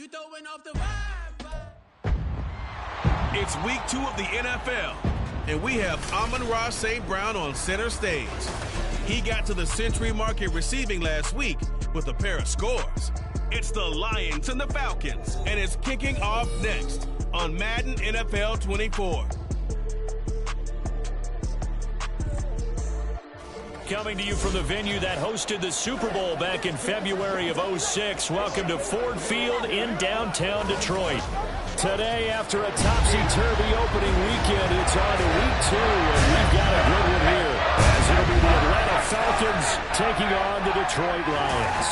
You throwing off the vibe. It's week 2 of the NFL, and we have Amon-Ra St. Brown on center stage. He got to the Century Market receiving last week with a pair of scores. It's the Lions and the Falcons, and it's kicking off next on Madden NFL 24. Coming to you from the venue that hosted the Super Bowl back in February of '06. Welcome to Ford Field in downtown Detroit. Today, after a topsy-turvy opening weekend, it's on to week 2, and we've got a good one here, as it'll be the Atlanta Falcons taking on the Detroit Lions.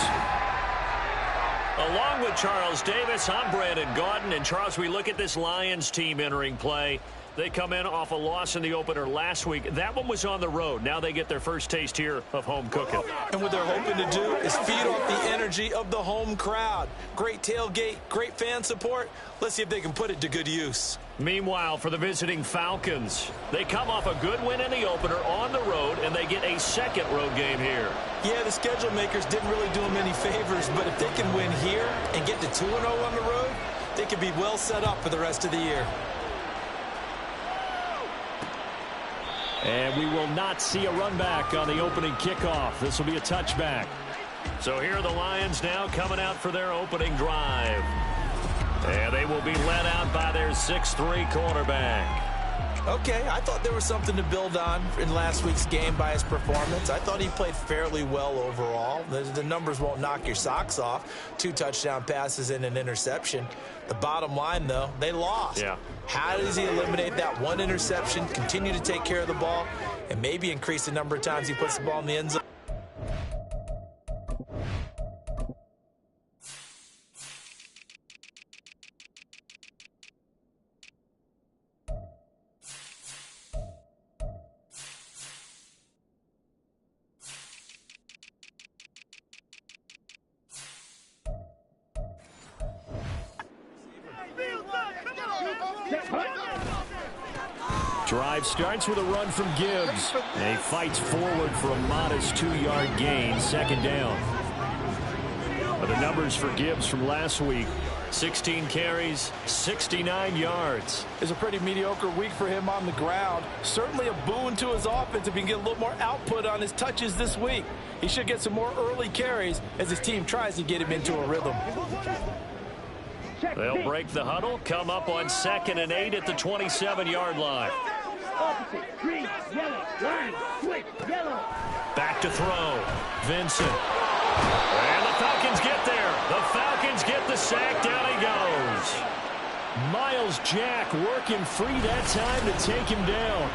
Along with Charles Davis, I'm Brandon Gaudin. And Charles, we look at this Lions team entering play. They come in off a loss in the opener last week. That one was on the road. Now they get their first taste here of home cooking. And what they're hoping to do is feed off the energy of the home crowd. Great tailgate, great fan support. Let's see if they can put it to good use. Meanwhile, for the visiting Falcons, they come off a good win in the opener on the road, and they get a second road game here. Yeah, the schedule makers didn't really do them any favors, but if they can win here and get to 2-0 on the road, they could be well set up for the rest of the year. And we will not see a run back on the opening kickoff. This will be a touchback. So here are the Lions now coming out for their opening drive. And they will be led out by their 6'3" quarterback. Okay, I thought there was something to build on in last week's game by his performance. I thought he played fairly well overall. The numbers won't knock your socks off. 2 touchdown passes and an interception. The bottom line, though, they lost. Yeah. How does he eliminate that one interception, continue to take care of the ball, and maybe increase the number of times he puts the ball in the end zone? Drive starts with a run from Gibbs. And he fights forward for a modest 2-yard gain, second down. But the numbers for Gibbs from last week, 16 carries, 69 yards. It's a pretty mediocre week for him on the ground. Certainly a boon to his offense if he can get a little more output on his touches this week. He should get some more early carries as his team tries to get him into a rhythm. They'll break the huddle, come up on 2nd and 8 at the 27-yard line. Green, yellow, line, switch, yellow. Back to throw. Vincent. And the Falcons get there. The Falcons get the sack. Down he goes. Miles Jack working free that time to take him down.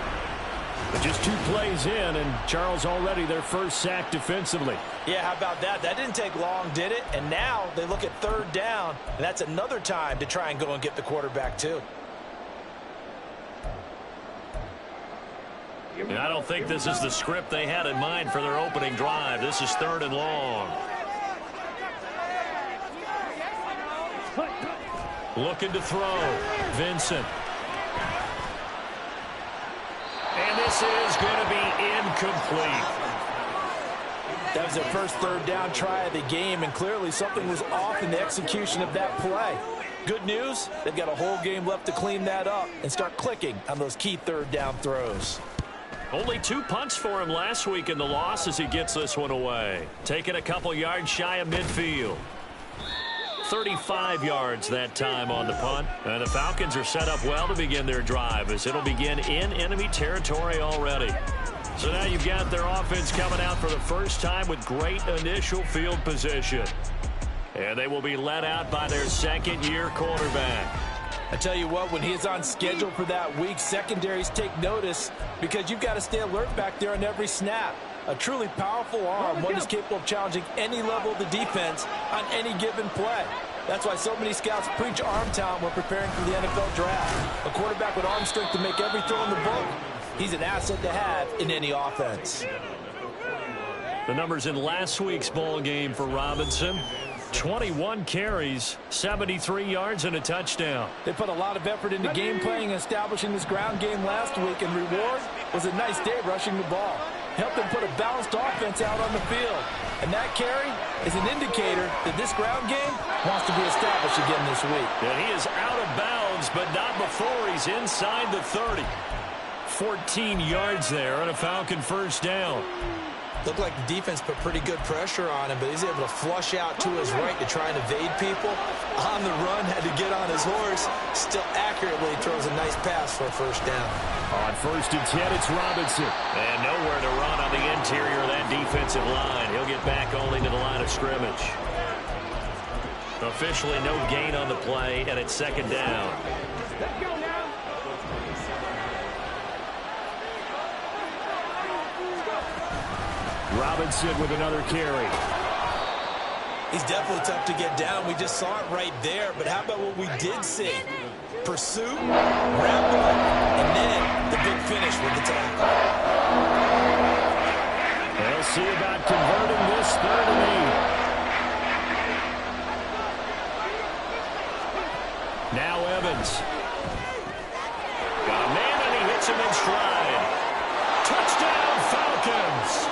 But just 2 plays in, and Charles already their first sack defensively. Yeah, how about that? That didn't take long, did it? And now they look at 3rd down, and that's another time to try and go and get the quarterback too. And I don't think this is the script they had in mind for their opening drive. This is 3rd and long. Looking to throw. Vincent. And this is going to be incomplete. That was their first 3rd down try of the game, and clearly something was off in the execution of that play. Good news, they've got a whole game left to clean that up and start clicking on those key 3rd down throws. Only 2 punts for him last week in the loss as he gets this one away. Taking a couple yards shy of midfield. 35 yards that time on the punt. And the Falcons are set up well to begin their drive as it'll begin in enemy territory already. So now you've got their offense coming out for the first time with great initial field position. And they will be led out by their 2nd-year quarterback. I tell you what, when he is on schedule for that week, secondaries take notice because you've got to stay alert back there on every snap. A truly powerful arm, one is capable of challenging any level of the defense on any given play. That's why so many scouts preach arm talent when preparing for the NFL draft. A quarterback with arm strength to make every throw in the book, he's an asset to have in any offense. The numbers in last week's ball game for Robinson. 21 carries, 73 yards, and a touchdown. They put a lot of effort into game playing and establishing this ground game last week, and reward was a nice day rushing the ball. Helped them put a balanced offense out on the field. And that carry, is an indicator that this ground game wants to be established again this week. And he is out of bounds, but not before he's inside the 30. 14 yards there on a Falcon first down. Looked like the defense put pretty good pressure on him, but he's able to flush out to his right to try and evade people. On the run, had to get on his horse. Still accurately throws a nice pass for a first down. On 1st and 10, it's Robinson. And nowhere to run on the interior of that defensive line. He'll get back only to the line of scrimmage. Officially no gain on the play, and it's 2nd down. Let's go now. Robinson with another carry. He's definitely tough to get down. We just saw it right there. But how about what we did see? Pursuit, wrap up, and then the big finish with the tackle. They'll see about converting this 3rd and 8. Now Evans. Got a man, and he hits him in stride. Touchdown, Falcons.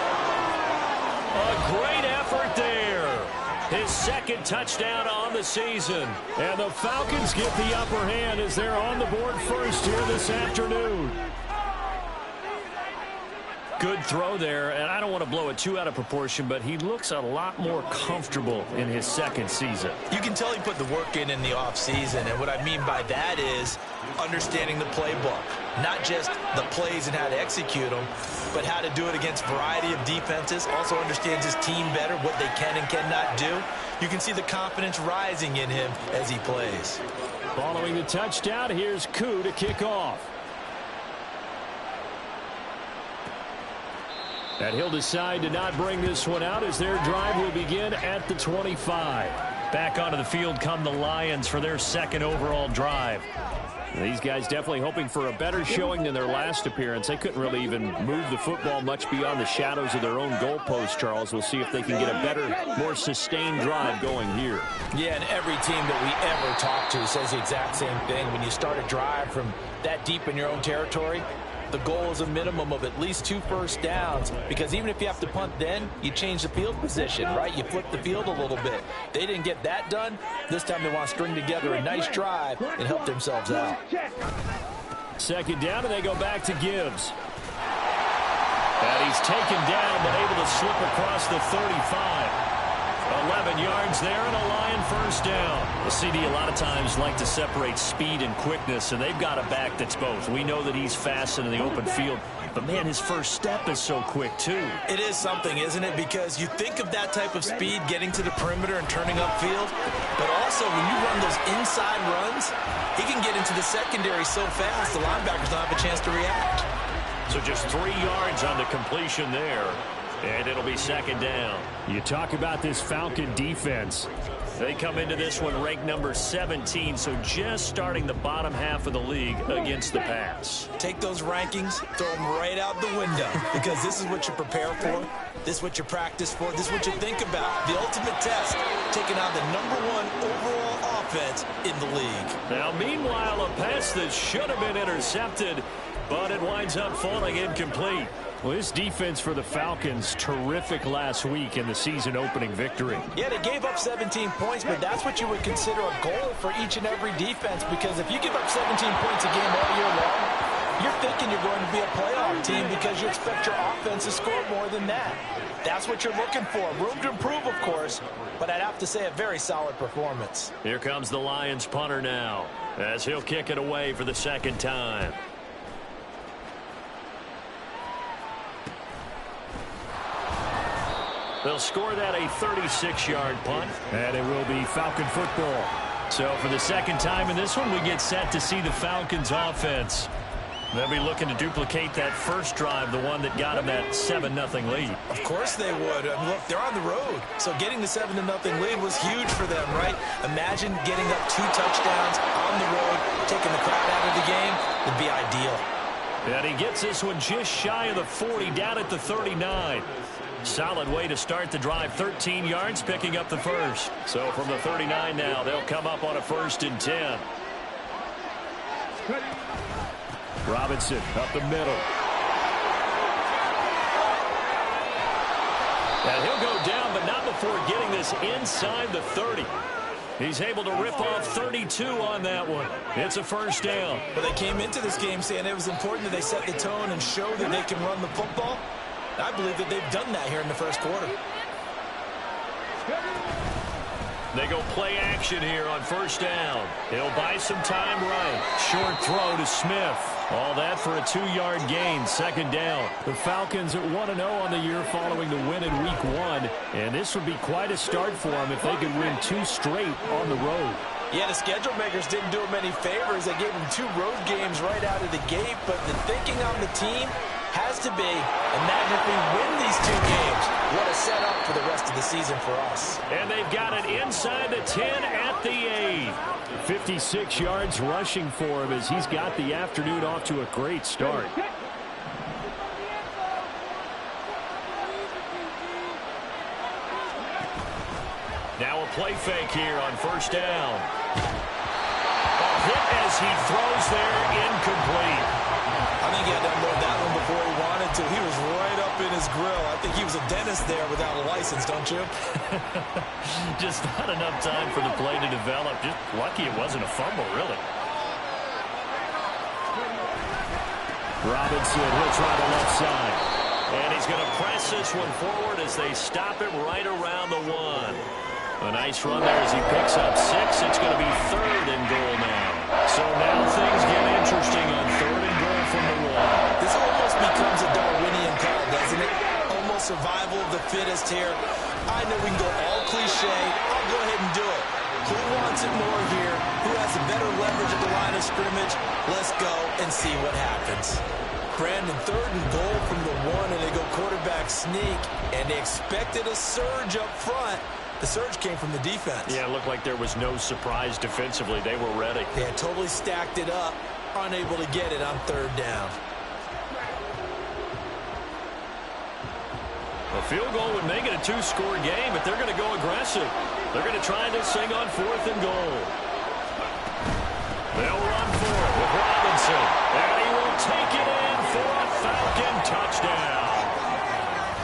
A great effort there. His 2nd touchdown on the season. And the Falcons get the upper hand as they're on the board first here this afternoon. Good throw there, and I don't want to blow it too out of proportion, but he looks a lot more comfortable in his 2nd season. You can tell he put the work in the offseason, and what I mean by that is understanding the playbook. Not just the plays and how to execute them, but how to do it against a variety of defenses. Also understands his team better, what they can and cannot do. You can see the confidence rising in him as he plays. Following the touchdown, here's Koo to kick off. And he'll decide to not bring this one out as their drive will begin at the 25. Back onto the field come the Lions for their 2nd overall drive. These guys definitely hoping for a better showing than their last appearance. They couldn't really even move the football much beyond the shadows of their own goalpost, Charles. We'll see if they can get a better, more sustained drive going here. Yeah, and every team that we ever talk to says the exact same thing. When you start a drive from that deep in your own territory, the goal is a minimum of at least 2 first downs, because even if you have to punt then, you change the field position, right? You flip the field a little bit. They didn't get that done. This time they want to string together a nice drive and help themselves out. 2nd down, and they go back to Gibbs. And he's taken down, but able to slip across the 35. 11 yards there and a Lion first down. The CD a lot of times like to separate speed and quickness, and they've got a back that's both. We know that he's fast in the open field, but man, his first step is so quick too. It is something, isn't it? Because you think of that type of speed getting to the perimeter and turning upfield, but also when you run those inside runs, he can get into the secondary so fast the linebackers don't have a chance to react. So just 3 yards on the completion there. And it'll be 2nd down. You talk about this Falcon defense. They come into this one ranked number 17, so just starting the bottom half of the league against the pass. Take those rankings, throw them right out the window, because this is what you prepare for, this is what you practice for, this is what you think about. The ultimate test, taking on the #1 overall offense in the league. Now, meanwhile, a pass that should have been intercepted, but it winds up falling incomplete. Well, this defense for the Falcons, terrific last week in the season-opening victory. Yeah, they gave up 17 points, but that's what you would consider a goal for each and every defense, because if you give up 17 points a game all year long, you're thinking you're going to be a playoff team because you expect your offense to score more than that. That's what you're looking for. Room to improve, of course, but I'd have to say a very solid performance. Here comes the Lions punter now, as he'll kick it away for the 2nd time. They'll score that a 36-yard punt. And it will be Falcon football. So for the 2nd time in this one, we get set to see the Falcons offense. They'll be looking to duplicate that first drive, the one that got them that 7-0 lead. Of course they would. I mean, look, they're on the road. So getting the 7-0 lead was huge for them, right? Imagine getting up 2 touchdowns on the road, taking the crowd out of the game. Would be ideal. And he gets this one just shy of the 40, down at the 39. Solid way to start the drive. 13 yards, picking up the first. So from the 39 now, they'll come up on a 1st and 10. Robinson up the middle. And he'll go down, but not before getting this inside the 30. He's able to rip off 32 on that one. It's a first down. But they came into this game saying it was important that they set the tone and show that they can run the football. I believe that they've done that here in the first quarter. They go play action here on first down. He'll buy some time right. Short throw to Smith. All that for a 2-yard gain, second down. The Falcons at 1-0 on the year following the win in Week 1. And this would be quite a start for them if they could win 2 straight on the road. Yeah, the schedule makers didn't do them any favors. They gave them 2 road games right out of the gate. But the thinking on the team has to be, imagine if we win these 2 games. What a setup for the rest of the season for us. And they've got it inside the 10 at the 8. 56 yards rushing for him as he's got the afternoon off to a great start. Now a play fake here on first down. A hit as he throws there, incomplete. I think he had to unload that one before he wanted to. He was right up in his grill. I think he was a dentist there without a license, don't you? Just not enough time for the play to develop. Just lucky it wasn't a fumble, really. Robinson, he'll try the left side. And he's going to press this one forward as they stop him right around the 1. A nice run there as he picks up 6. It's going to be 3rd and goal now. So now things get interesting on 3rd and goal from the 1. This almost becomes a Darwinian call, doesn't it? Almost survival of the fittest here. I know we can go all cliche. I'll go ahead and do it. Who wants it more here? Who has a better leverage at the line of scrimmage? Let's go and see what happens. Brandon, 3rd and goal from the 1, and they go quarterback sneak, and they expected a surge up front. The surge came from the defense. Yeah, it looked like there was no surprise defensively. They were ready. They had totally stacked it up, unable to get it on 3rd down. A field goal would make it a 2-score game, but they're going to go aggressive. They're going to try this thing on 4th and goal. They'll run for it with Robinson, and he will take it in for a Falcon touchdown.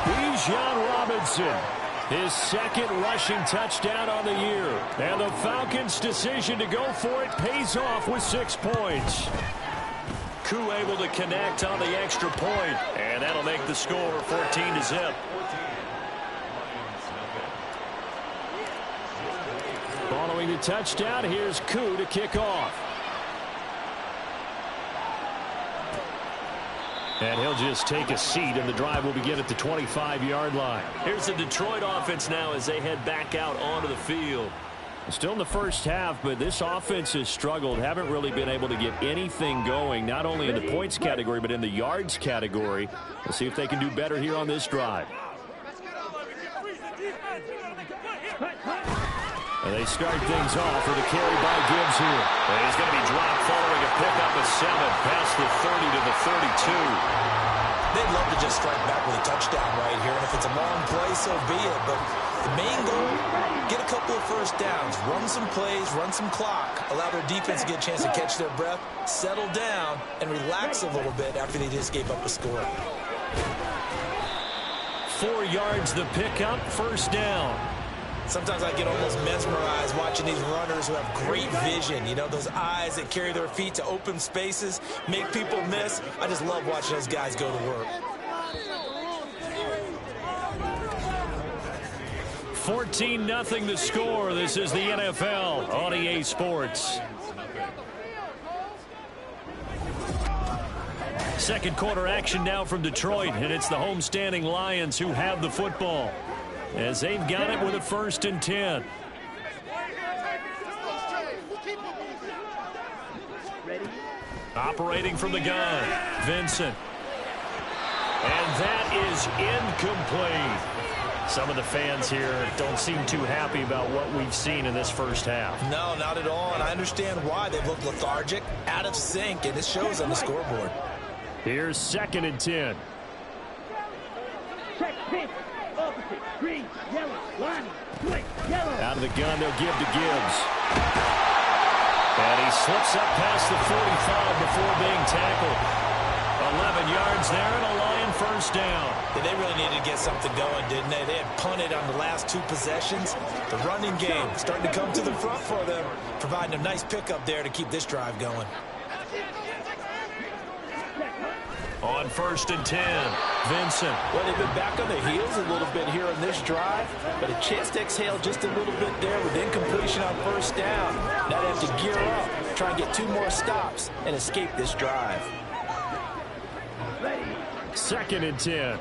Bijan Robinson, his 2nd rushing touchdown on the year. And the Falcons' decision to go for it pays off with 6 points. Koo able to connect on the extra point, and that'll make the score 14-0. Following the touchdown, here's Koo to kick off. And he'll just take a seat, and the drive will begin at the 25-yard line. Here's the Detroit offense now as they head back out onto the field. Still in the first half, but this offense has struggled. Haven't really been able to get anything going, not only in the points category, but in the yards category. We'll see if they can do better here on this drive. And they start things off with a carry by Gibbs here. And he's going to be dropped following a pickup of 7 past the 30 to the 32. They'd love to just strike back with a touchdown right here, and if it's a long play, so be it. But the main goal, get a couple of first downs, run some plays, run some clock, allow their defense to get a chance to catch their breath, settle down, and relax a little bit after they just gave up a score. 4 yards the pickup, first down. Sometimes I get almost mesmerized watching these runners who have great vision. You know, those eyes that carry their feet to open spaces, make people miss. I just love watching those guys go to work. 14-0 the score. This is the NFL on EA Sports. Second quarter action now from Detroit, and it's the homestanding Lions who have the football, as they've got it with a 1st and 10. Operating from the gun, Vincent. And that is incomplete. Some of the fans here don't seem too happy about what we've seen in this first half. No, not at all, and I understand why. They've looked lethargic, out of sync, and it shows on the scoreboard. Here's 2nd and 10. Check, pitch, opposite, green, yellow, line, switch, yellow. Out of the gun, they'll give to Gibbs. And he slips up past the 45 before being tackled. 11 yards there and a Lion first down. Yeah, they really needed to get something going, didn't they? They had punted on the last 2 possessions. The running game starting to come to the front for them, providing a nice pickup there to keep this drive going. On 1st and 10, Vincent. Well, they've been back on their heels a little bit here on this drive, but a chance to exhale just a little bit there with incompletion on 1st down. Now they have to gear up, try and get 2 more stops, and escape this drive. 2nd and 10.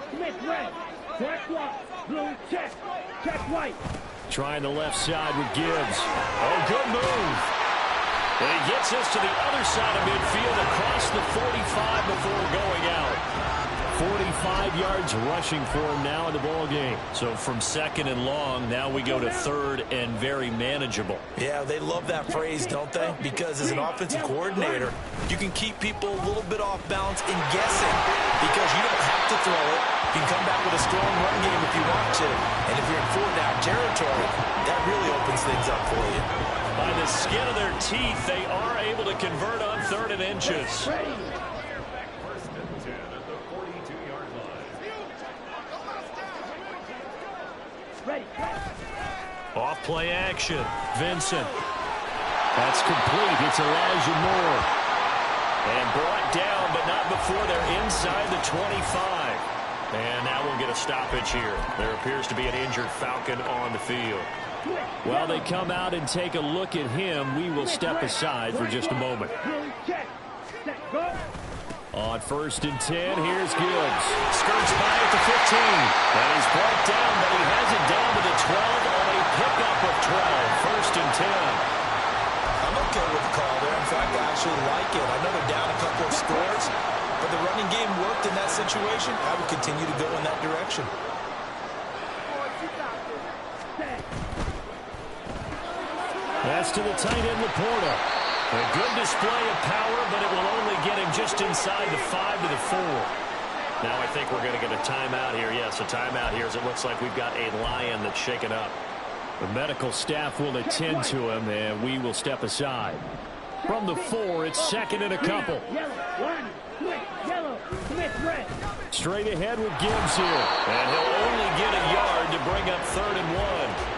Smith red. Black white. Blue check. Check white. Trying the left side with Gibbs. Oh, good move. And he gets us to the other side of midfield across the 45 before going out. 45 yards rushing for him now in the ball game. So from 2nd and long, now we go to 3rd and very manageable. Yeah, they love that phrase, don't they? Because as an offensive coordinator, you can keep people a little bit off balance and guessing because you don't have to throw it. You can come back with a strong run game if you want to. And if you're in 4th-down territory, that really opens things up for you. By the skin of their teeth, they are able to convert on 3rd and inches. Off play action. Vincent. That's complete. It's Elijah Moore. And brought down, but not before they're inside the 25. And now we'll get a stoppage here. There appears to be an injured Falcon on the field. While they come out and take a look at him, we will step aside for just a moment. On 1st and 10, here's Gibbs. Skirts by at the 15. And he's brought down, but he has it down to the 12 on a pickup of 12. 1st and 10. I'm okay with the call there. In fact, I actually like it. I know they're down a couple of scores, but the running game worked in that situation. I would continue to go in that direction. That's to the tight end, Laporta. A good display of power, but it will only get him just inside the 5 to the 4. Now I think we're going to get a timeout here. Yes, a timeout here as it looks like we've got a Lion that's shaken up. The medical staff will attend to him, and we will step aside. From the 4, it's 2nd and a couple. Straight ahead with Gibbs here. And he'll only get a yard to bring up 3rd and 1.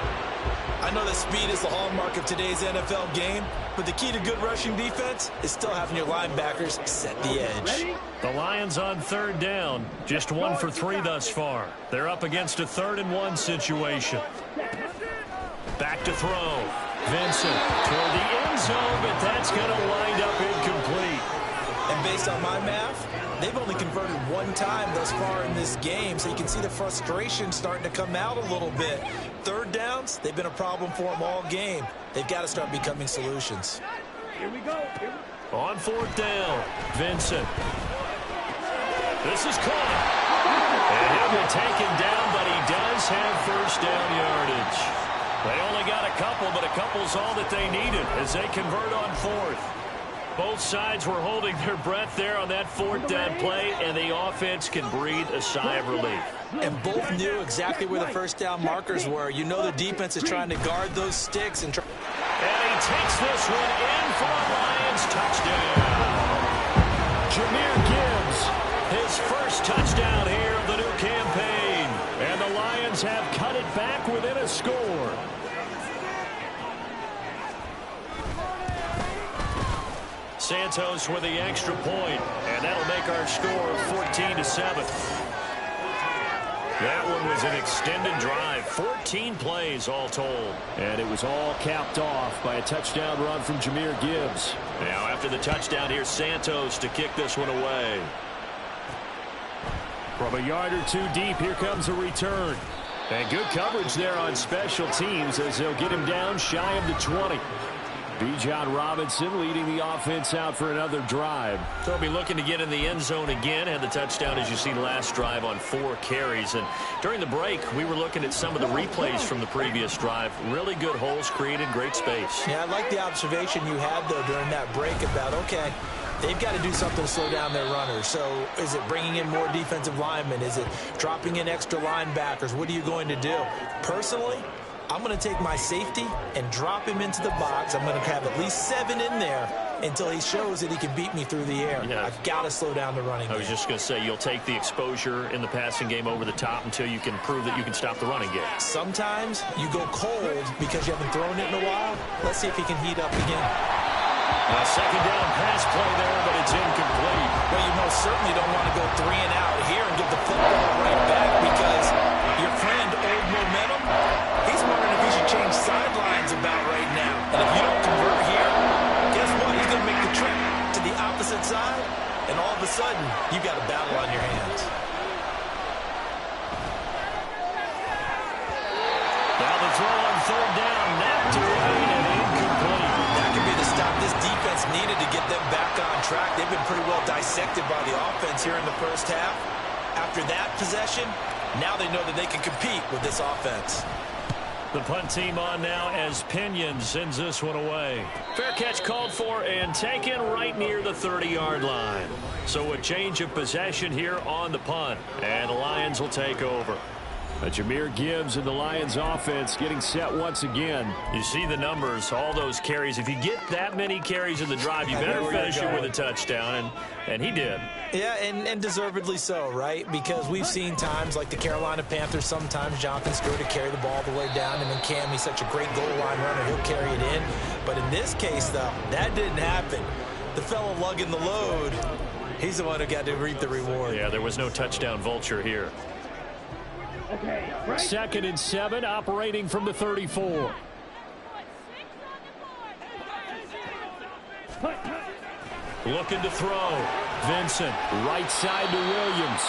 I know that speed is the hallmark of today's NFL game, but the key to good rushing defense is still having your linebackers set the edge. The Lions on 3rd down, just 1 for 3 thus far. They're up against a 3rd and 1 situation. Back to throw. Vincent toward the end zone, but that's going to wind up incomplete. And based on my math, they've only converted 1 time thus far in this game, so you can see the frustration starting to come out a little bit. 3rd downs, they've been a problem for them all game. They've got to start becoming solutions. Here we go. On 4th down, Vincent. This is caught. And he'll be taken down, but he does have 1st down yardage. They only got a couple, but a couple's all that they needed as they convert on 4th. Both sides were holding their breath there on that 4th down play, and the offense can breathe a sigh of relief. And both knew exactly where the 1st down markers were. You know the defense is trying to guard those sticks. And he takes this one in for a Lions touchdown. Jahmyr Gibbs, his first touchdown here of the new campaign. And the Lions have cut it back within a score. Santos with the extra point, and that'll make our score 14-7. That one was an extended drive, 14 plays all told. And it was all capped off by a touchdown run from Jahmyr Gibbs. Now after the touchdown, here's Santos to kick this one away. From a yard or 2 deep, here comes a return. And good coverage there on special teams as they'll get him down shy of the 20. Bijan Robinson leading the offense out for another drive. So he'll be looking to get in the end zone again. Had the touchdown, as you see, last drive on 4 carries. And during the break, we were looking at some of the replays from the previous drive. Really good holes created, great space. Yeah, I like the observation you had, though, during that break about, okay, they've got to do something to slow down their runners. So is it bringing in more defensive linemen? Is it dropping in extra linebackers? What are you going to do? Personally, I'm going to take my safety and drop him into the box. I'm going to have at least 7 in there until he shows that he can beat me through the air. Yeah. I've got to slow down the running game. I was just going to say, you'll take the exposure in the passing game over the top until you can prove that you can stop the running game. Sometimes you go cold because you haven't thrown it in a while. Let's see if he can heat up again. A second down pass play there, but it's incomplete. Well, you most certainly don't want to go 3 and out here and get the football right back because your friend, Old Momentum, he's wondering if he should change sidelines about right now. And if you don't convert here, guess what? He's going to make the trip to the opposite side, and all of a sudden, you've got a battle on your hands. Now the throw on third down, knocked away and incomplete. That could be the stop this defense needed to get them back on track. They've been pretty well dissected by the offense here in the first half. After that possession, now they know that they can compete with this offense. The punt team on now as Pinion sends this one away. Fair catch called for and taken right near the 30-yard line. So a change of possession here on the punt, and the Lions will take over. Jahmyr Gibbs and the Lions offense getting set once again. You see the numbers, all those carries. If you get that many carries in the drive, you better finish it with a touchdown, and he did. Yeah, and deservedly so, right? Because we've seen times like the Carolina Panthers, sometimes Jonathan Stewart to carry the ball all the way down, and then Cam, he's such a great goal line runner, he'll carry it in. But in this case, though, that didn't happen. The fellow lugging the load, he's the one who got to reap the reward. Yeah, there was no touchdown vulture here. Okay, right. 2nd and 7, operating from the 34. Looking to throw. Vincent, right side to Williams.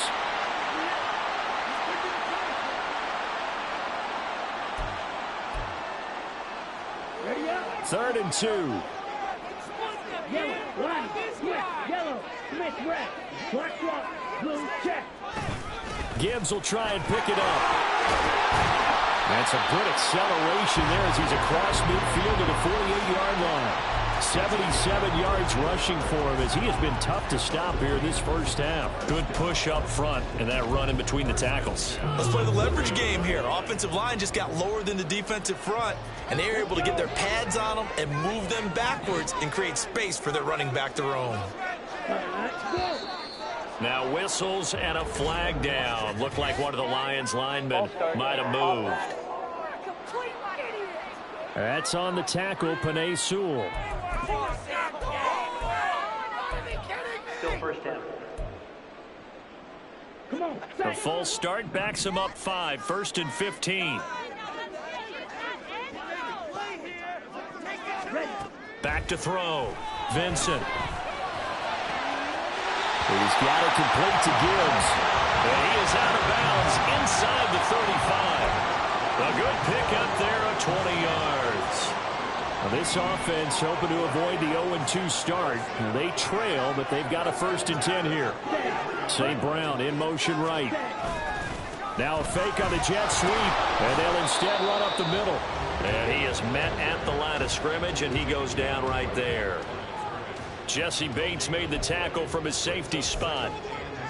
Ready up. 3rd and 2. Yellow, line, Smith, yellow, Smith, red, black block, blue, check. Gibbs will try and pick it up. That's a good acceleration there as he's across midfield to the 48-yard line. 77 yards rushing for him as he has been tough to stop here this first half. Good push up front and that run in between the tackles. Let's play the leverage game here. Offensive line just got lower than the defensive front, and they were able to get their pads on them and move them backwards and create space for their running back to roam. Let's go. Now whistles and a flag down. Looked like one of the Lions linemen might have moved. That's on the tackle, Penei Sewell. Still first down. Come on. The false start backs him up 5, 1st and 15. Back to throw. Vincent. He's got it complete to Gibbs. And he is out of bounds inside the 35. A good pickup there of 20 yards. Now this offense hoping to avoid the 0-2 start. They trail, but they've got a 1st and 10 here. St. Brown in motion right. Now a fake on the jet sweep, and they'll instead run up the middle. And he is met at the line of scrimmage, and he goes down right there. Jesse Bates made the tackle from his safety spot.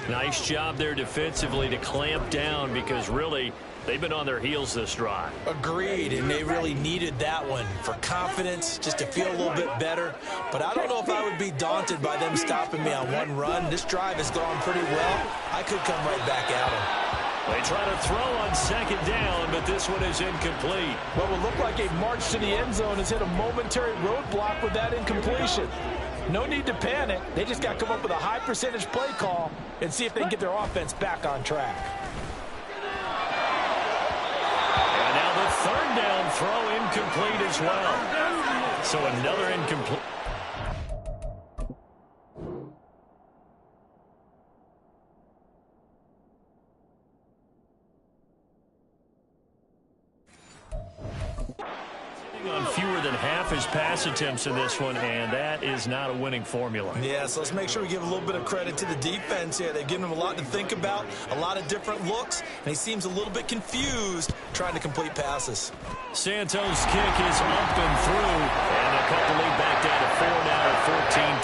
Nice job there defensively to clamp down because really they've been on their heels this drive. Agreed, and they really needed that one for confidence, just to feel a little bit better. But I don't know if I would be daunted by them stopping me on one run. This drive has gone pretty well. I could come right back at them. They try to throw on 2nd down, but this one is incomplete. What would look like a march to the end zone has hit a momentary roadblock with that incompletion. No need to panic. They just got to come up with a high percentage play call and see if they can get their offense back on track. And now the 3rd down throw incomplete as well. So another incomplete. On fewer than half his pass attempts in this one, and that is not a winning formula. Yeah, so let's make sure we give a little bit of credit to the defense here. They've given him a lot to think about, a lot of different looks, and he seems a little bit confused trying to complete passes. Santos' kick is up and through, and a couple lead back down to 4 now at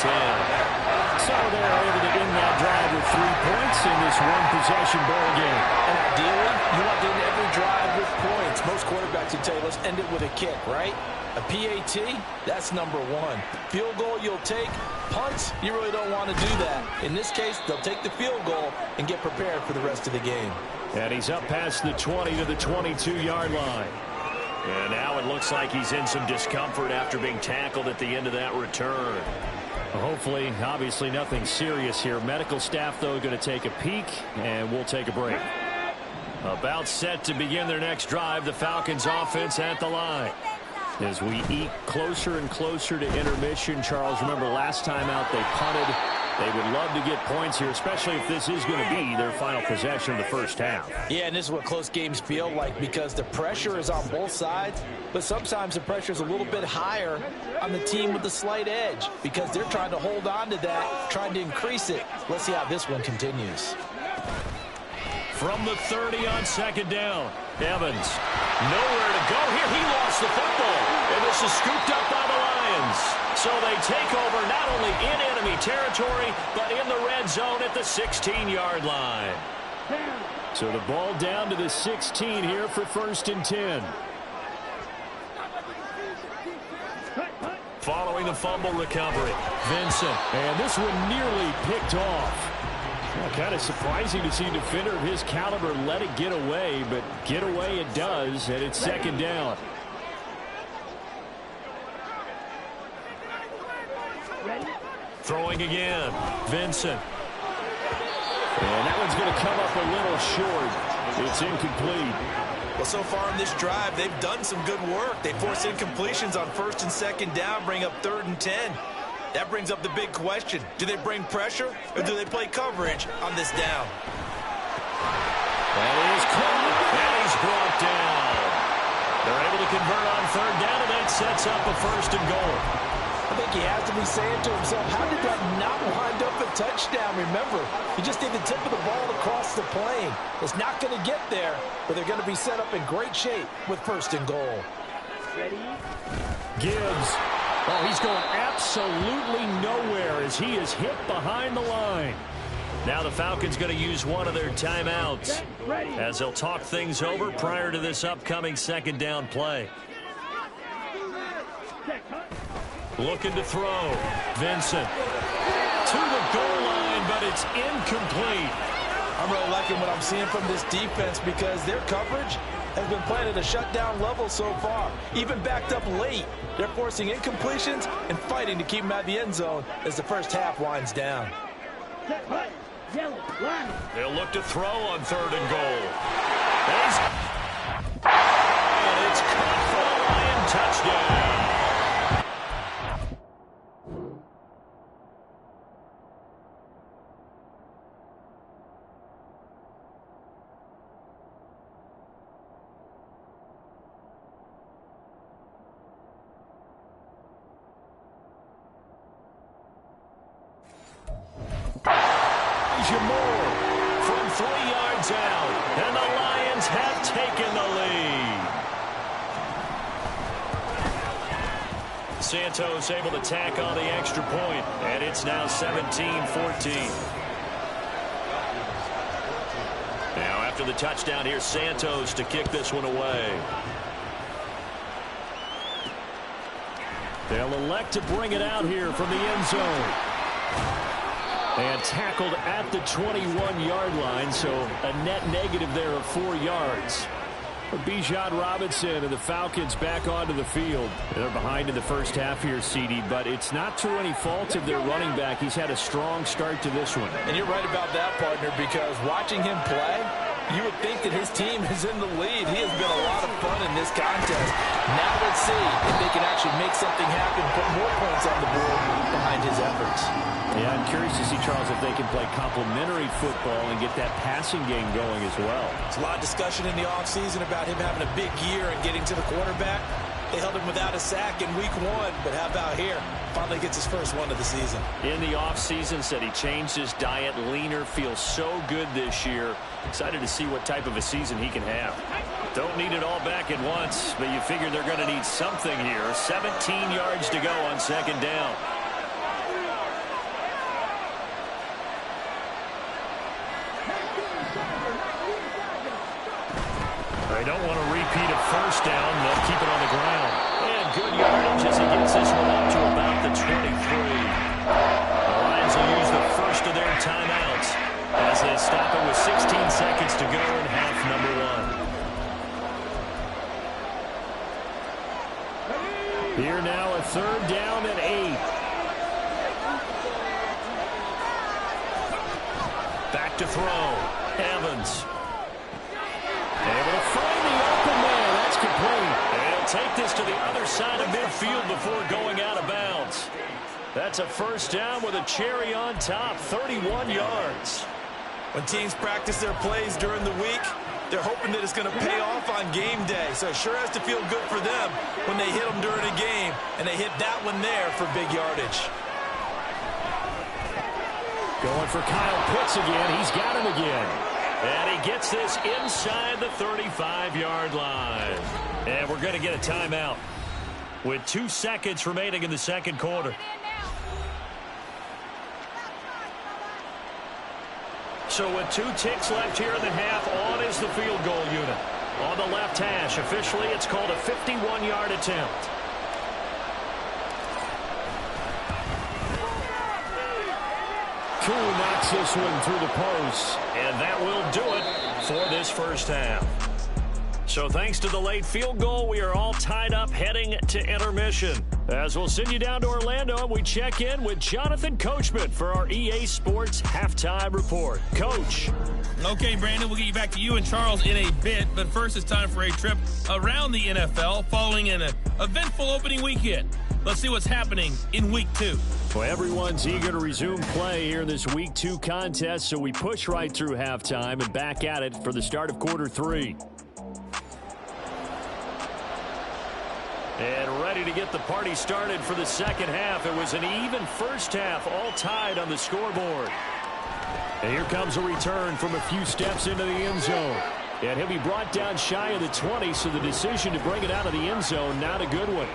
14-10. So they're able to end that drive with 3 points in this one-possession ball game. And ideally, you want to end every drive with points, Most quarterbacks would tell you, let's end it with a kick, right? A PAT, that's number one. Field goal you'll take. Punts, you really don't want to do that. In this case, they'll take the field goal and get prepared for the rest of the game. And he's up past the 20 to the 22-yard line. And now it looks like he's in some discomfort after being tackled at the end of that return. Hopefully, obviously nothing serious here. Medical staff, though, going to take a peek, and we'll take a break. About set to begin their next drive, the Falcons offense at the line. As we eke closer and closer to intermission, Charles, remember last time out they punted. They would love to get points here, especially if this is going to be their final possession of the first half. Yeah, and this is what close games feel like because the pressure is on both sides, but sometimes the pressure is a little bit higher on the team with the slight edge because they're trying to hold on to that, trying to increase it. Let's see how this one continues. From the 30 on second down, Evans. Nowhere to go here. He lost the football, and this is scooped up by the Lions. So they take over not only in enemy territory, but in the red zone at the 16-yard line. So the ball down to the 16 here for 1st and 10. Following the fumble recovery, Vincent. And this one nearly picked off. Well, kind of surprising to see a defender of his caliber let it get away, but get away it does, and it's second down. Throwing again, Vincent. And that one's going to come up a little short. It's incomplete. Well, so far in this drive, they've done some good work. They force incompletions on 1st and 2nd down, bring up 3rd and 10. That brings up the big question. Do they bring pressure or do they play coverage on this down? That is caught, and he's brought down. They're able to convert on 3rd down, and that sets up a 1st and goal. I think he has to be saying to himself, how did that not wind up a touchdown? Remember, you just need the tip of the ball to cross the plane. It's not going to get there, but they're going to be set up in great shape with 1st and goal. Ready? Gibbs. Oh, he's going absolutely nowhere as he is hit behind the line. Now the Falcons going to use one of their timeouts as they'll talk things over prior to this upcoming 2nd down play. Looking to throw. Vincent to the goal line, but it's incomplete. I'm really liking what I'm seeing from this defense because their coverage has been playing at a shutdown level so far. Even backed up late, they're forcing incompletions and fighting to keep them out of the end zone as the first half winds down. They'll look to throw on 3rd and goal. And it's caught for the Lion touchdown. From 3 yards out, and the Lions have taken the lead. Santos able to tack on the extra point, and it's now 17-14. Now after the touchdown, here's Santos to kick this one away. They'll elect to bring it out here from the end zone. And tackled at the 21-yard line, so a net negative there of 4 yards. Bijan Robinson and the Falcons back onto the field. They're behind in the first half here, CD, but it's not through any fault of their running back. He's had a strong start to this one. And you're right about that, partner, because watching him play, you would think that his team is in the lead. He has been a lot of fun in this contest. Now let's see if they can actually make something happen, put more points on the board behind his efforts. Yeah, I'm curious to see, Charles, if they can play complementary football and get that passing game going as well. There's a lot of discussion in the offseason about him having a big year and getting to the quarterback. They held him without a sack in week 1, but how about here? Finally gets his first one of the season. In the offseason, said he changed his diet, leaner, feels so good this year. Excited to see what type of a season he can have. Don't need it all back at once, but you figure they're going to need something here. 17 yards to go on 2nd down. They don't want to repeat of first down. They'll keep it on the ground. And good yardage as he gets this one up to about the 23. The Lions will use the first of their timeouts as they stop it with 16 seconds to go in half number 1. Here now a third down and 8. Back to throw. Evans. Able to find the open man. That's complete. And he'll take this to the other side of midfield before going out of bounds. That's a first down with a cherry on top. 31 yards. When teams practice their plays during the week, they're hoping that it's going to pay off on game day. So it sure has to feel good for them when they hit them during a game, and they hit that one there for big yardage. Going for Kyle Pitts again. He's got him again. And he gets this inside the 35-yard line. And we're going to get a timeout with 2 seconds remaining in the second quarter. So with 2 ticks left here in the half, on is the field goal unit. On the left hash, officially it's called a 51-yard attempt. Koo knocks this one through the post. And that will do it for this first half. So thanks to the late field goal, we are all tied up heading to intermission. As we'll send you down to Orlando, and we check in with Jonathan Coachman for our EA Sports Halftime Report. Coach. Okay, Brandon, we'll get you back to you and Charles in a bit, but first it's time for a trip around the NFL following an eventful opening weekend. Let's see what's happening in Week 2. Well, everyone's eager to resume play here in this Week 2 contest, so we push right through halftime and back at it for the start of quarter 3. And ready to get the party started for the second half. It was an even first half, all tied on the scoreboard. And here comes a return from a few steps into the end zone. And he'll be brought down shy of the 20, so the decision to bring it out of the end zone, not a good one.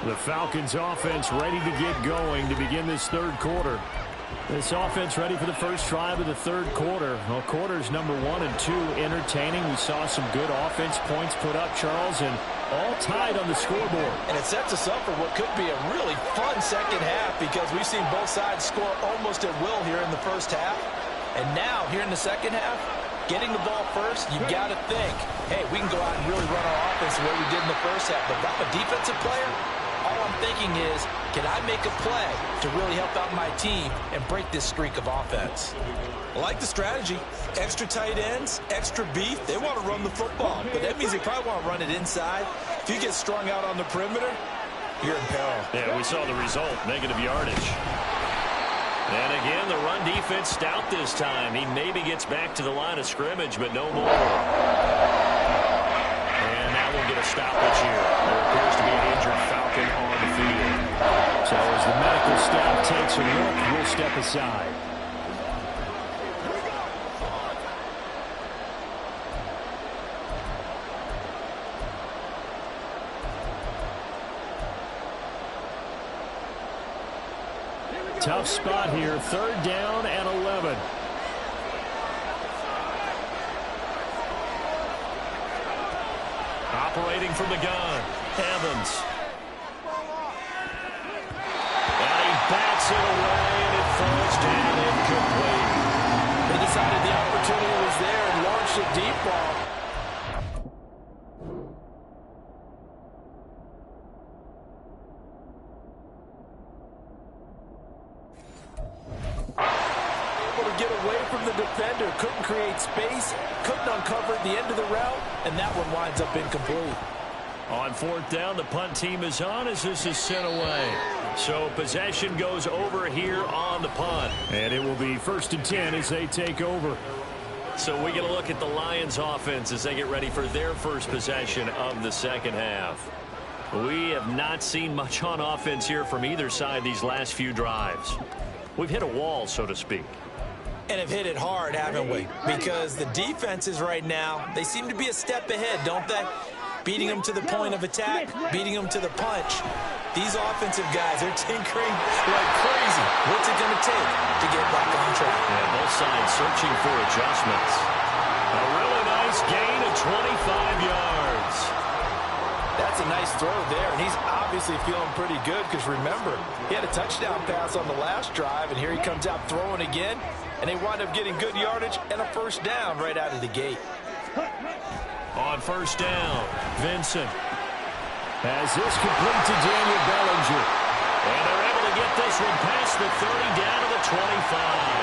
The Falcons offense ready to get going to begin this third quarter. This offense ready for the first drive of the third quarter. Well, quarters number 1 and 2 entertaining. We saw some good offense points put up, Charles, and all tied on the scoreboard. And it sets us up for what could be a really fun second half because we've seen both sides score almost at will here in the first half. And now, here in the second half, getting the ball first, you've got to think, hey, we can go out and really run our offense the way we did in the first half. But if I'm a defensive player, all I'm thinking is, can I make a play to really help out my team and break this streak of offense? I like the strategy. Extra tight ends, extra beef. They want to run the football, but that means they probably want to run it inside. If you get strung out on the perimeter, you're in peril. Yeah, we saw the result, negative yardage. And again, the run defense stout this time. He maybe gets back to the line of scrimmage, but no more. And now we'll get a stoppage here. There appears to be an injured Falcon on the field. So as the medical staff takes a look, we'll step aside. Tough spot here, third down and 11. Operating from the gun, Evans. And he bats it away, and it falls down incomplete. They decided the opportunity was there and launched a deep ball. Defender couldn't create space, couldn't uncover the end of the route, and that one winds up incomplete. On fourth down, the punt team is on as this is sent away. So possession goes over here on the punt. And it will be 1st and 10 as they take over. So we get a look at the Lions offense as they get ready for their first possession of the second half. We have not seen much on offense here from either side these last few drives. We've hit a wall, so to speak. And have hit it hard, haven't we? Because the defenses right now, they seem to be a step ahead, don't they? Beating them to the point of attack, beating them to the punch. These offensive guys are tinkering like crazy. What's it going to take to get back on track? Yeah, both sides searching for adjustments. A really nice gain of 25 yards. a nice throw there, and he's obviously feeling pretty good because, remember, he had a touchdown pass on the last drive, and here he comes out throwing again, and they wind up getting good yardage and a first down right out of the gate. On first down, Vincent has this complete to Daniel Bellinger. And they're able to get this one past the 30 down to the 25.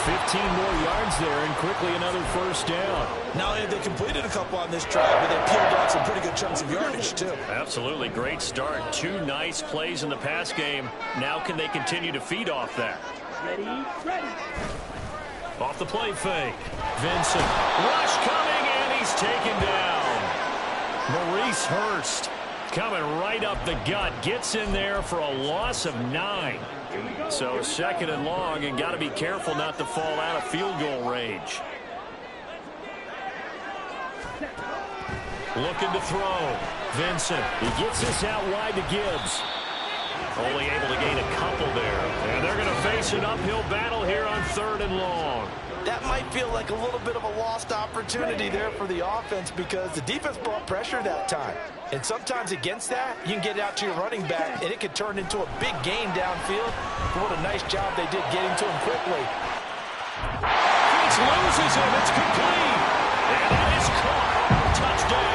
15 more yards there, and quickly another first down. Not only have they completed a couple on this drive, but they peeled off some pretty good chunks of yardage, too. Absolutely great start. 2 nice plays in the pass game. Now can they continue to feed off that? Ready, ready. Off the play fake. Vincent. Rush coming, and he's taken down. Maurice Hurst coming right up the gut. Gets in there for a loss of 9. So second and long, and got to be careful not to fall out of field goal range. Looking to throw. Vincent. He gets this out wide to Gibbs. Only able to gain a couple there. And they're going to face an uphill battle here on third and long. That might feel like a little bit of a lost opportunity there for the offense because the defense brought pressure that time. And sometimes against that, you can get out to your running back, and it could turn into a big gain downfield. But what a nice job they did getting to him quickly. Fitz loses him. It's complete. And it is caught. Touchdown.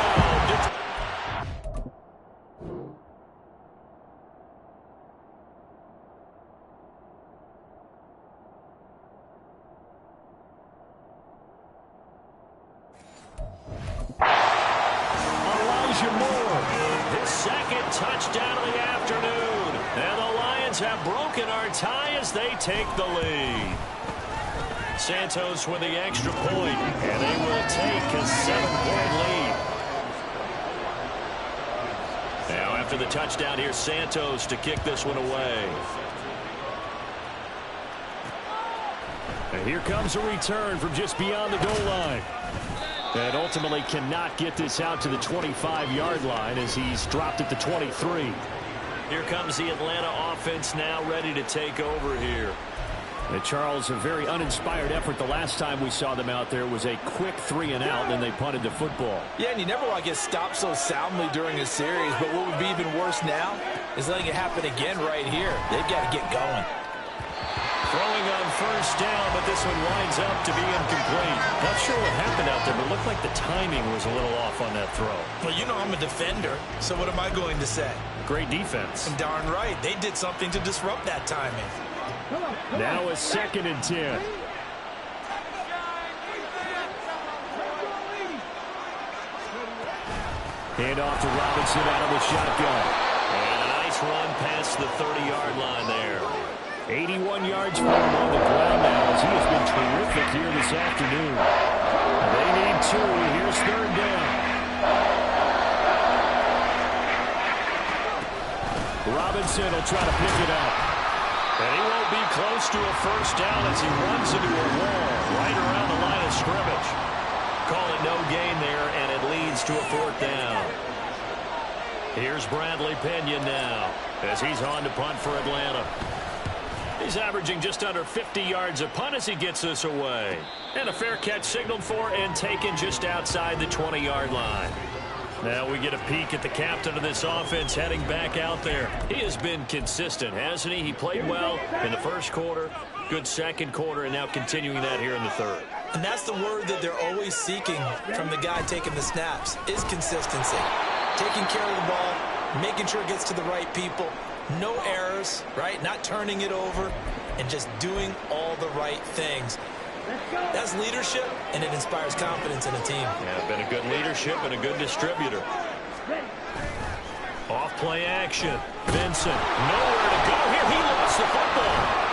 Second touchdown of the afternoon. And the Lions have broken our tie as they take the lead. Santos with the extra point, and they will take a 7-point lead. Now after the touchdown, here's Santos to kick this one away. And here comes a return from just beyond the goal line. And ultimately cannot get this out to the 25-yard line as he's dropped at the 23. Here comes the Atlanta offense now ready to take over here. And Charles, a very uninspired effort. The last time we saw them out there was a quick 3-and-out, and then they punted the football. Yeah, and you never want to get stopped so soundly during a series, but what would be even worse now is letting it happen again right here. They've got to get going. Throwing on first down, but this one winds up to be incomplete. Not sure what happened out there, but it looked like the timing was a little off on that throw. Well, you know I'm a defender, so what am I going to say? Great defense. And darn right, they did something to disrupt that timing. Now a 2nd and 10. Hand off to Robinson out of the shotgun. And a nice run past the 30-yard line there. 81 yards for him on the ground now as he has been terrific here this afternoon. They need 2. Here's third down. Robinson will try to pick it up. And he won't be close to a first down as he runs into a wall right around the line of scrimmage. Call it no gain there, and it leads to a 4th down. Here's Bradley Pinion now as he's on to punt for Atlanta. He's averaging just under 50 yards a punt as he gets this away. And a fair catch signaled for and taken just outside the 20-yard line. Now we get a peek at the captain of this offense heading back out there. He has been consistent, hasn't he? He played well in the first quarter, good second quarter, and now continuing that here in the third. And that's the word that they're always seeking from the guy taking the snaps, is consistency. Taking care of the ball, making sure it gets to the right people. No errors, right? Not turning it over, and just doing all the right things. That's leadership, and it inspires confidence in a team. Yeah, been a good leadership and a good distributor. Off play action. Vincent, nowhere to go here. He lost the football.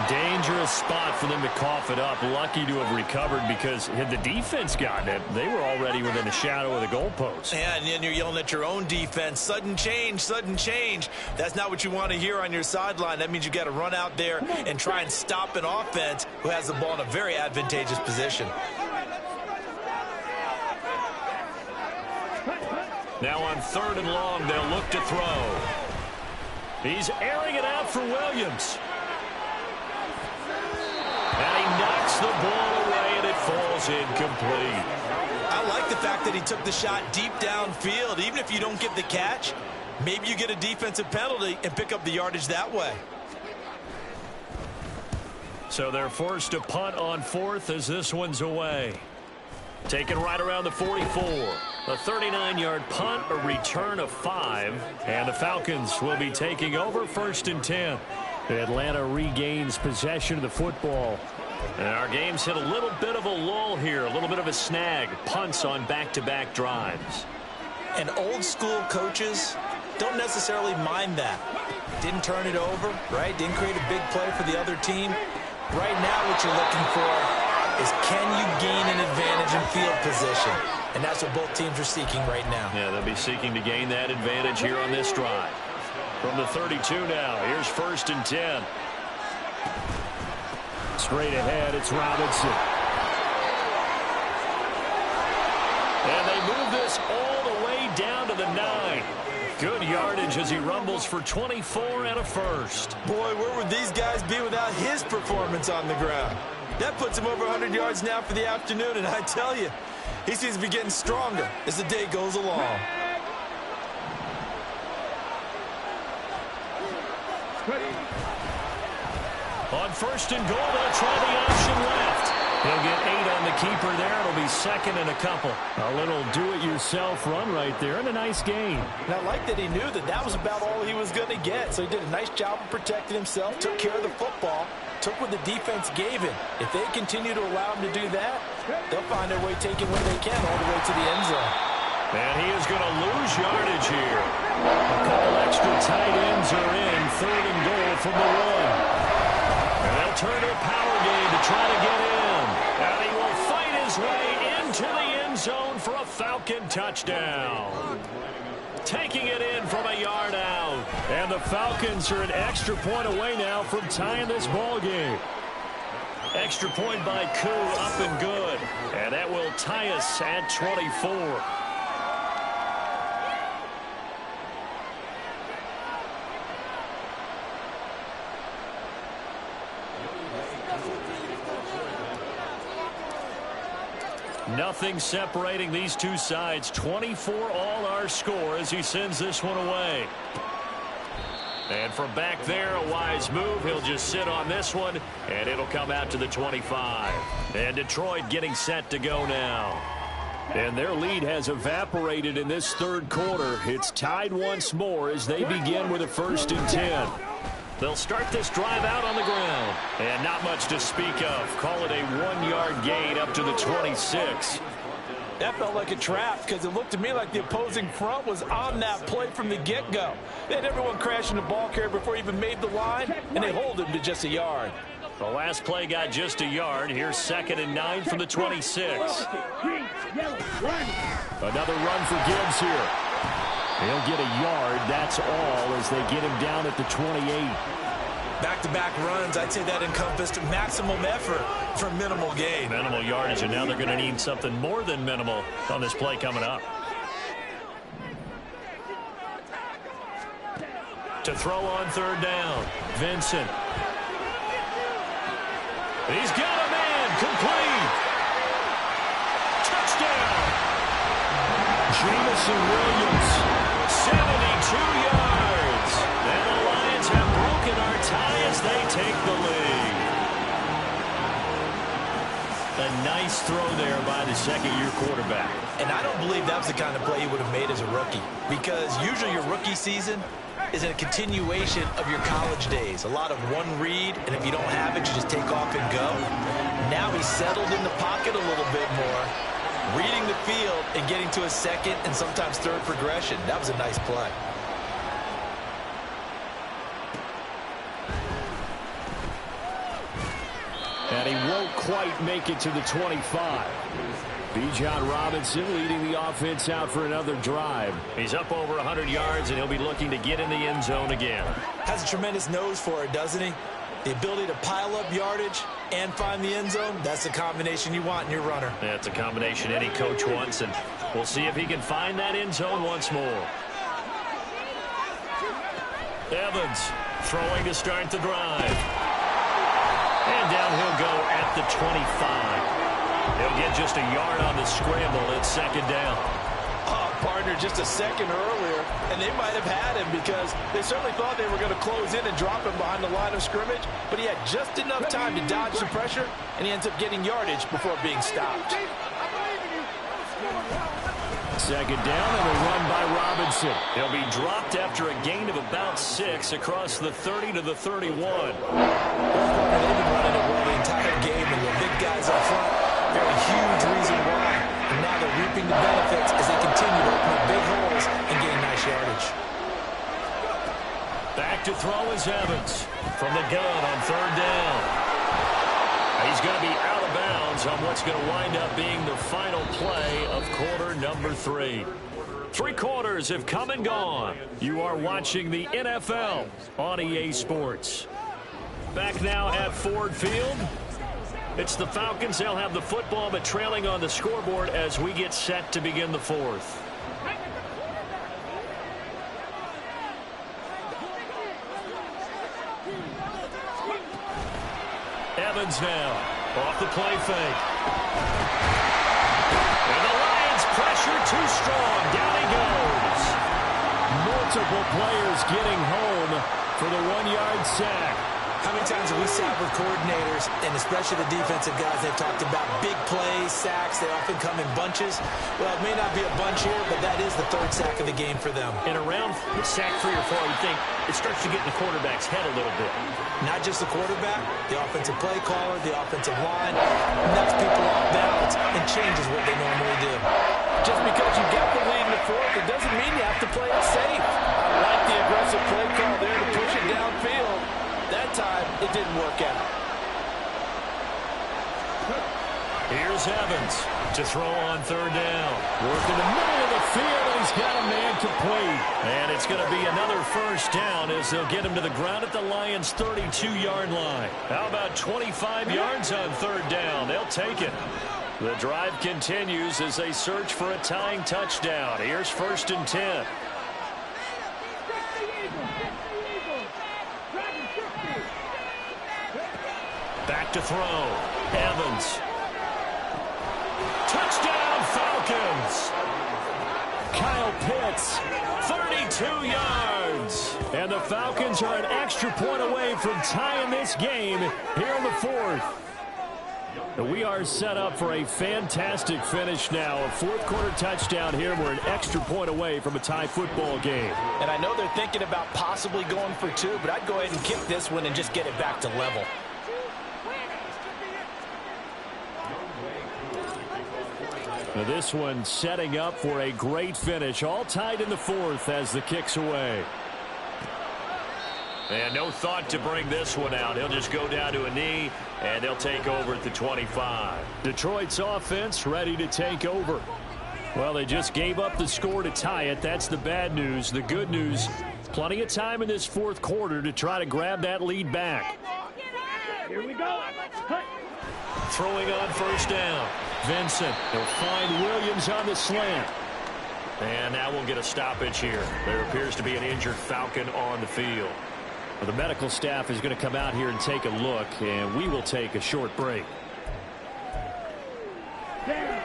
Dangerous spot for them to cough it up. Lucky to have recovered because had the defense gotten it, they were already within a shadow of the goalpost. Yeah, and then you're yelling at your own defense. Sudden change, sudden change. That's not what you want to hear on your sideline. That means you got to run out there and try and stop an offense who has the ball in a very advantageous position. Now on 3rd and long, they'll look to throw. He's airing it out for Williams. And he knocks the ball away, and it is incomplete. I like the fact that he took the shot deep downfield. Even if you don't get the catch, maybe you get a defensive penalty and pick up the yardage that way. So they're forced to punt on fourth as this one's away. Taken right around the 44. A 39-yard punt, a return of 5. And the Falcons will be taking over 1st and 10. Atlanta regains possession of the football. And our game's hit a little bit of a lull here, a little bit of a snag. Punts on back-to-back drives. And old-school coaches don't necessarily mind that. Didn't turn it over, right? Didn't create a big play for the other team. Right now what you're looking for is, can you gain an advantage in field position? And that's what both teams are seeking right now. Yeah, they'll be seeking to gain that advantage here on this drive. From the 32 now, here's 1st and 10. Straight ahead, it's Robinson. And they move this all the way down to the 9. Good yardage as he rumbles for 24 and a first. Boy, where would these guys be without his performance on the ground? That puts him over 100 yards now for the afternoon, and I tell you, he seems to be getting stronger as the day goes along. On 1st and goal, they'll try the option left. He'll get 8 on the keeper there. It'll be 2nd and a couple. A little do-it-yourself run right there, and a nice gain. And I like that he knew that that was about all he was going to get. So he did a nice job of protecting himself, took care of the football, took what the defense gave him. If they continue to allow him to do that, they'll find their way taking what they can all the way to the end zone. And he is going to lose yardage here. A couple extra tight ends are in. 3rd and goal from the 1. And they'll turn to a power game to try to get in. And he will fight his way into the end zone for a Falcon touchdown. Taking it in from a yard out. And the Falcons are an extra point away now from tying this ball game. Extra point by Koo, up and good. And that will tie us at 24. Nothing separating these two sides. 24 all our score as he sends this one away. And from back there, a wise move. He'll just sit on this one, and it'll come out to the 25. And Detroit getting set to go now. And their lead has evaporated in this 3rd quarter. It's tied once more as they begin with a 1st and 10. They'll start this drive out on the ground. And not much to speak of. Call it a 1-yard gain up to the 26. That felt like a trap because it looked to me like the opposing front was on that play from the get-go. They had everyone crashing the ball carrier before he even made the line, and they hold him to just a yard. The last play got just a yard. Here's 2nd and 9 from the 26. Another run for Gibbs here. He'll get a yard, that's all, as they get him down at the 28. Back-to-back runs, I'd say that encompassed maximum effort for minimal gain. Minimal yardage, and now they're going to need something more than minimal on this play coming up. To throw on 3rd down, Vincent. He's got a man, complete. Touchdown. Jameson Williams. 72 yards. And the Lions have broken our tie as they take the lead. A nice throw there by the 2nd-year quarterback. And I don't believe that was the kind of play he would have made as a rookie, because usually your rookie season is a continuation of your college days. A lot of one read, and if you don't have it, you just take off and go. Now he's settled in the pocket a little bit more, reading the field and getting to a 2nd and sometimes 3rd progression. That was a nice play. And he won't quite make it to the 25. Bijan Robinson leading the offense out for another drive. He's up over 100 yards, and he'll be looking to get in the end zone again. Has a tremendous nose for it, doesn't he? The ability to pile up yardage and find the end zone, that's the combination you want in your runner. That's a combination any coach wants, and we'll see if he can find that end zone once more. Evans throwing to start the drive. And down he'll go at the 25. He'll get just a yard on the scramble. It's second down. Partner, just a second earlier, and they might have had him because they certainly thought they were going to close in and drop him behind the line of scrimmage, but he had just enough time to dodge the pressure, and he ends up getting yardage before being stopped. Second down and a run by Robinson. He'll be dropped after a gain of about 6 across the 30 to the 31. They've been running it well the entire game, and the big guys up front, they're a huge reason why. And now they're reaping the benefits as they continue to open up big holes and gain nice yardage. Back to throw is Evans from the gun on third down. He's going to be out of bounds on what's going to wind up being the final play of quarter number 3. 3 quarters have come and gone. You are watching the NFL on EA Sports. Back now at Ford Field. It's the Falcons. They'll have the football, but trailing on the scoreboard as we get set to begin the 4th. Evans now off the play fake. And the Lions pressure too strong. Down he goes. Multiple players getting home for the 1-yard sack. How many times have we sat with coordinators, and especially the defensive guys, they've talked about big plays, sacks. They often come in bunches. Well, it may not be a bunch here, but that is the 3rd sack of the game for them. And around sack 3 or 4, I would think it starts to get in the quarterback's head a little bit. Not just the quarterback, the offensive play caller, the offensive line, knocks people off balance and changes what they normally do. Just because you got the lead in the 4th, it doesn't mean you have to play it safe. I like the aggressive play call there to push it downfield. That time, it didn't work out. Here's Evans to throw on third down. Work in the middle of the field, and he's got a man complete. And it's going to be another first down as they'll get him to the ground at the Lions' 32-yard line. How about 25 yards on third down? They'll take it. The drive continues as they search for a tying touchdown. Here's 1st and 10. Back to throw. Evans. Touchdown, Falcons. Kyle Pitts. 32 yards. And the Falcons are an extra point away from tying this game here in the 4th. We are set up for a fantastic finish now. A 4th quarter touchdown here. We're an extra point away from a tie football game. And I know they're thinking about possibly going for 2, but I'd go ahead and kick this one and just get it back to level. Now this one setting up for a great finish. All tied in the 4th as the kick's away. And no thought to bring this one out. He'll just go down to a knee, and they'll take over at the 25. Detroit's offense ready to take over. Well, they just gave up the score to tie it. That's the bad news. The good news, plenty of time in this 4th quarter to try to grab that lead back. Here we go. Cut. Throwing on first down. Vincent, he'll find Williams on the slant. And now we'll get a stoppage here. There appears to be an injured Falcon on the field. Well, the medical staff is going to come out here and take a look, and we will take a short break.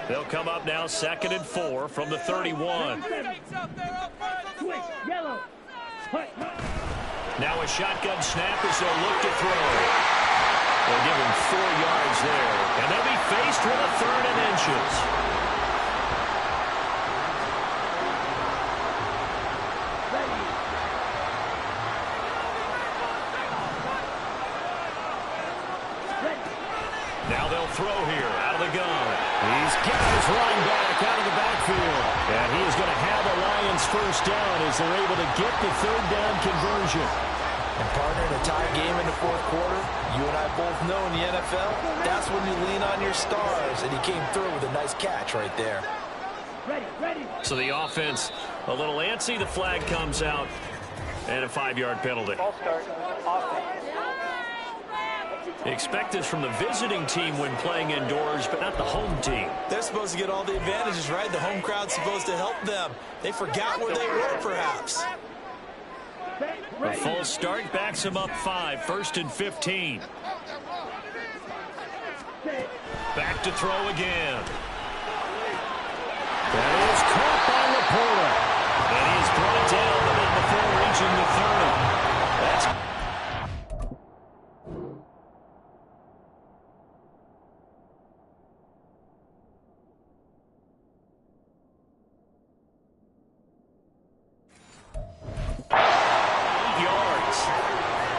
They'll come up now 2nd and 4 from the 31. Switch. Yellow. Now a shotgun snap as they'll look to throw. They'll give him 4 yards there. And they'll be faced with a 3rd and inches. Now they'll throw here out of the gun. He's got his running back out of the backfield. And he is going to have the Lions first down as they're able to get the 3rd down conversion. And partner, in a tie game in the 4th quarter, you and I both know in the NFL, that's when you lean on your stars. And he came through with a nice catch right there. Ready. So the offense a little antsy. The flag comes out. And a 5-yard penalty. Ball start. Offense. Expect this from the visiting team when playing indoors, but not the home team. They're supposed to get all the advantages, right? The home crowd's supposed to help them. They forgot where they were, perhaps. A full start backs him up 5. 1st and 15. Back look to throw again. That is caught by Laporta. And he has brought it down, but not before reaching the 30. That's yards.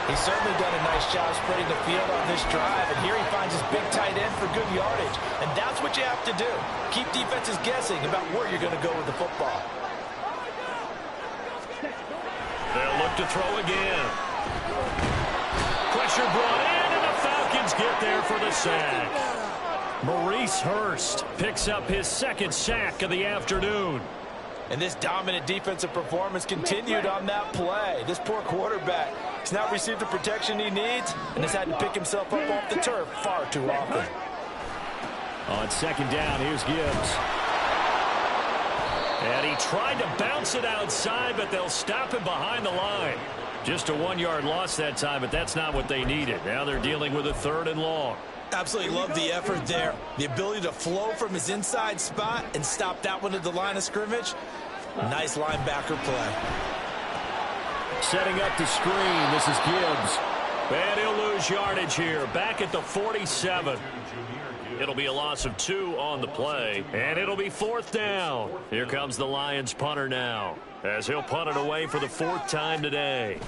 He's certainly done a nice job spreading the field on this drive, and here he finds his big tight end for good yardage. And that's what you have to do. Keep defenses guessing about where you're going to go with the football. They'll look to throw again. Pressure brought in, and the Falcons get there for the sack. Maurice Hurst picks up his second sack of the afternoon. And this dominant defensive performance continued on that play. This poor quarterback has not received the protection he needs and has had to pick himself up off the turf far too often. On second down, here's Gibbs. And he tried to bounce it outside, but they'll stop him behind the line. Just a 1-yard loss that time, but that's not what they needed. Now they're dealing with a 3rd and long. Absolutely love the effort there. The ability to flow from his inside spot and stop that one at the line of scrimmage. Nice linebacker play. Setting up the screen, this is Gibbs. And he'll lose yardage here, back at the 47. It'll be a loss of 2 on the play, and it'll be 4th down. Here comes the Lions punter now, as he'll punt it away for the 4th time today.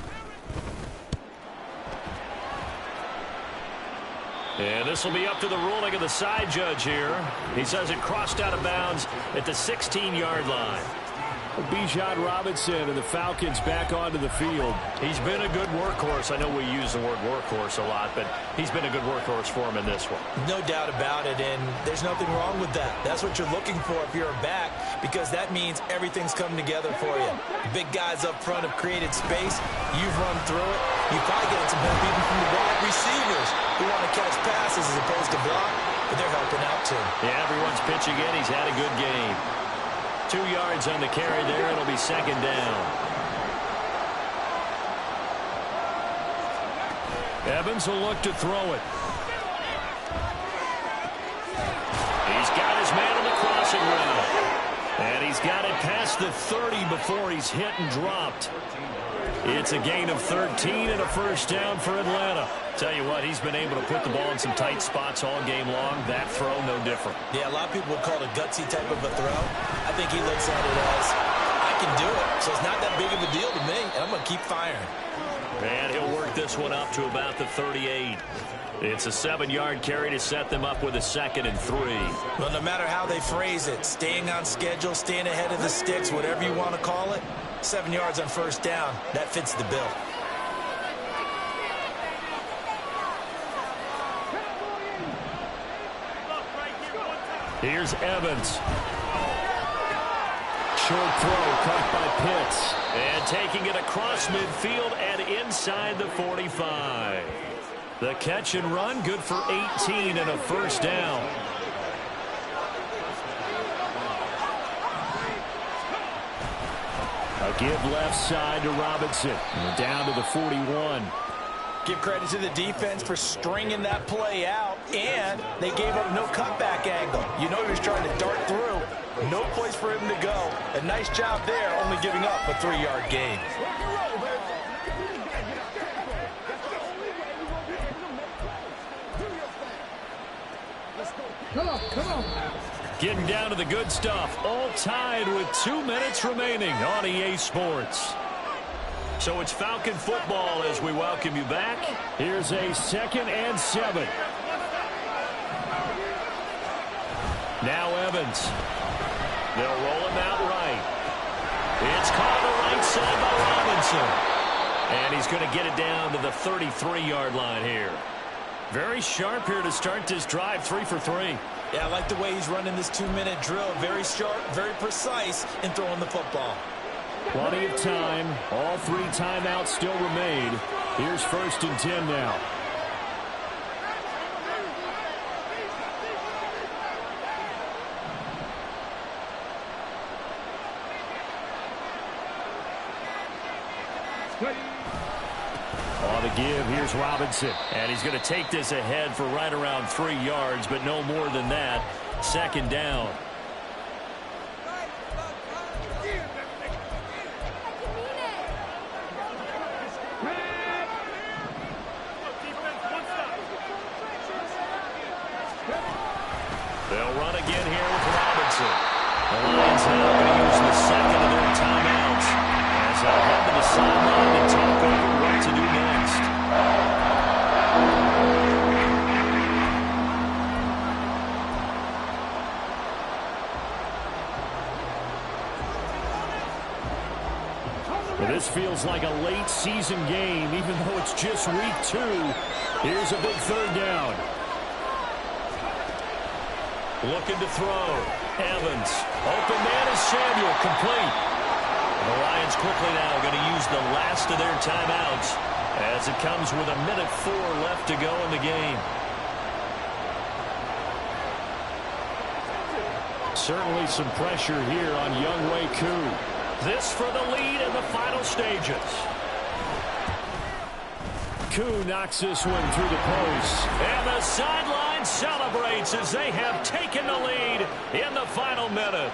And this will be up to the ruling of the side judge here. He says it crossed out of bounds at the 16-yard line. Bijan Robinson and the Falcons back onto the field. He's been a good workhorse. I know we use the word workhorse a lot, but he's been a good workhorse for him in this one. No doubt about it, and there's nothing wrong with that. That's what you're looking for if you're a back, because that means everything's coming together for you. The big guys up front have created space. You've run through it. You've probably gotten some help even from the wide receivers who want to catch passes as opposed to block, but they're helping out too. Yeah, everyone's pitching in. He's had a good game. 2 yards on the carry there. It'll be 2nd down. Evans will look to throw it. He's got his man on the crossing route. And he's got it past the 30 before he's hit and dropped. It's a gain of 13 and a 1st down for Atlanta. Tell you what, he's been able to put the ball in some tight spots all game long. That throw, no different. Yeah, a lot of people would call it a gutsy type of a throw. I think he looks at it as, I can do it, so it's not that big of a deal to me, and I'm going to keep firing. And he'll work this one up to about the 38. It's a 7-yard carry to set them up with a 2nd and 3. Well, no matter how they phrase it, staying on schedule, staying ahead of the sticks, whatever you want to call it, 7 yards on 1st down, that fits the bill. Here's Evans. Short throw caught by Pitts. And taking it across midfield and inside the 45. The catch and run, good for 18 and a 1st down. A give left side to Robinson. And down to the 41. Give credit to the defense for stringing that play out, and they gave up no cutback angle. You know he was trying to dart through. No place for him to go. A nice job there, only giving up a 3-yard gain. Come on. Getting down to the good stuff. All tied with 2 minutes remaining on EA Sports. So it's Falcon football as we welcome you back. Here's a 2nd and 7. Now Evans. They'll roll him out right. It's caught on the right side by Robinson. And he's going to get it down to the 33-yard line here. Very sharp here to start this drive, 3 for 3. Yeah, I like the way he's running this 2-minute drill. Very sharp, very precise in throwing the football. Plenty of time. All 3 timeouts still remain. Here's 1st and 10 now. On the give, here's Robinson. And he's going to take this ahead for right around 3 yards, but no more than that. Second down. They'll run again here with Robinson. The Lions now going to use the second of their timeouts as they'll head to the sideline and talk over what to do next. Well, this feels like a late season game, even though it's just week 2. Here's a big third down. Looking to throw. Evans. Open man is Samuel. Complete. The Lions quickly now going to use the last of their timeouts as it comes with 1:04 left to go in the game. Certainly some pressure here on Younghoe Koo. This for the lead in the final stages. Koo knocks this one through the post. And the sideline celebrates as they have taken the lead in the final minute.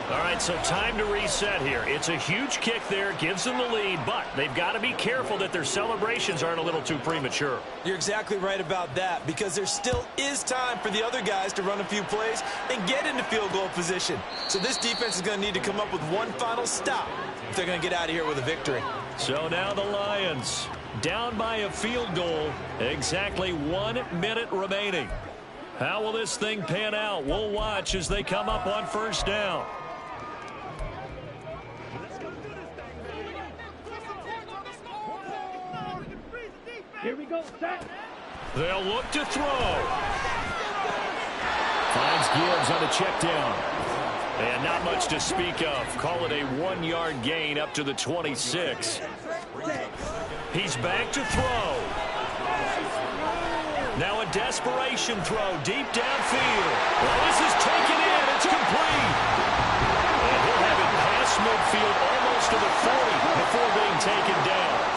All right, so time to reset here. It's a huge kick there, gives them the lead, but they've got to be careful that their celebrations aren't a little too premature. You're exactly right about that, because there still is time for the other guys to run a few plays and get into field goal position. So this defense is going to need to come up with one final stop if they're going to get out of here with a victory. So now the Lions down by a field goal, exactly 1 minute remaining. How will this thing pan out? We'll watch as they come up on first down. Here we go, set. They'll look to throw. Finds Gibbs on a check down. And not much to speak of. Call it a 1-yard gain up to the 26. He's back to throw. Now a desperation throw deep downfield. Well, this is taken in. It's complete. And he'll have it past midfield almost to the 40 before being taken